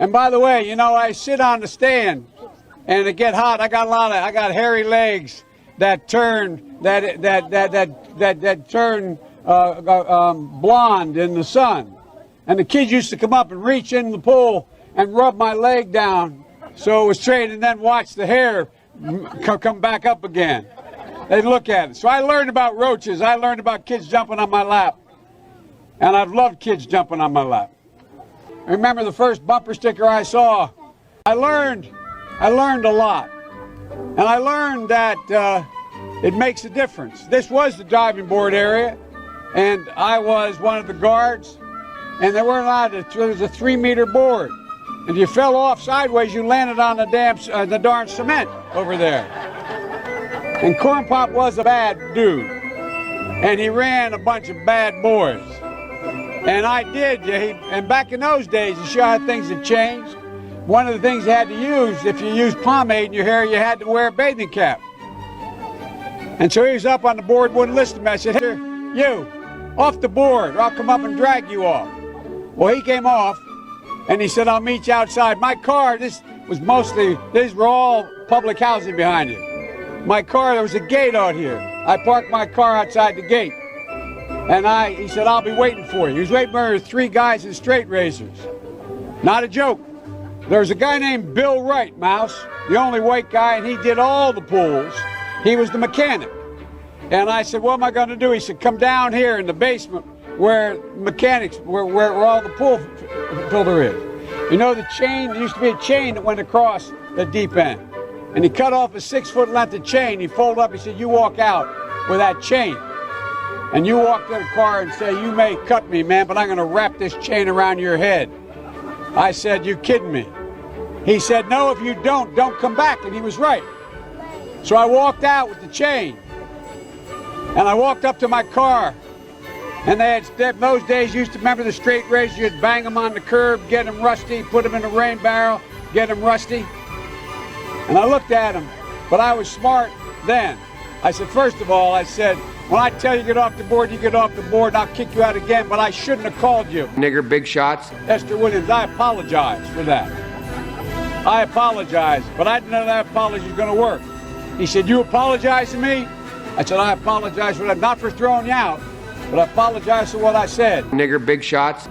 And by the way, you know, I sit on the stand and it get hot. I got hairy legs that turn blonde in the sun. And the kids used to come up and reach in the pool and rub my leg down so it was straight, and then watch the hair come back up again. They'd look at it. So I learned about roaches. I learned about kids jumping on my lap. And I've loved kids jumping on my lap. I remember the first bumper sticker I saw. I learned a lot. And I learned that it makes a difference. This was the diving board area, and I was one of the guards, and there was a 3-meter board. And if you fell off sideways, you landed on the darn cement over there. And Corn Pop was a bad dude, and he ran a bunch of bad boys. And I did, and back in those days, to show how things had changed, one of the things you had to use, if you used pomade in your hair, you had to wear a bathing cap. And so he was up on the board, wouldn't listen to me. I said, "Here, you, off the board, or I'll come up and drag you off." Well, he came off, and he said, "I'll meet you outside." My car, these were all public housing behind it. My car, there was a gate out here. I parked my car outside the gate. And he said, "I'll be waiting for you." He was waiting for 3 guys in straight razors. Not a joke. There was a guy named Bill Wright, Mouse, the only white guy, and he did all the pools. He was the mechanic. And I said, "What am I going to do?" He said, "Come down here in the basement where all the pool filter is. You know the chain, there used to be a chain that went across the deep end. And he cut off a 6-foot length of chain. He folded up, he said, "You walk out with that chain. And you walk to the car and say, 'You may cut me, man, but I'm going to wrap this chain around your head.'" I said, "You kidding me?" He said, "No, if you don't come back." And he was right. So I walked out with the chain. And I walked up to my car. And in those days, you used to remember the straight razors. You'd bang them on the curb, get them rusty, put them in a rain barrel, get them rusty. And I looked at him, but I was smart then. I said, "First of all," I said, "when I tell you to get off the board, you get off the board, and I'll kick you out again, but I shouldn't have called you nigger big shots." Esther Williams, I apologize for that. I apologize, but I didn't know that apology was going to work. He said, "You apologize to me?" I said, "I apologize for that, not for throwing you out, but I apologize for what I said." Nigger big shots.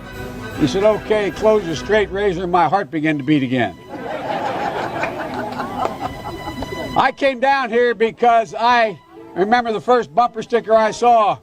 He said, "Okay," he closed his straight razor, and my heart began to beat again. I came down here because I remember the first bumper sticker I saw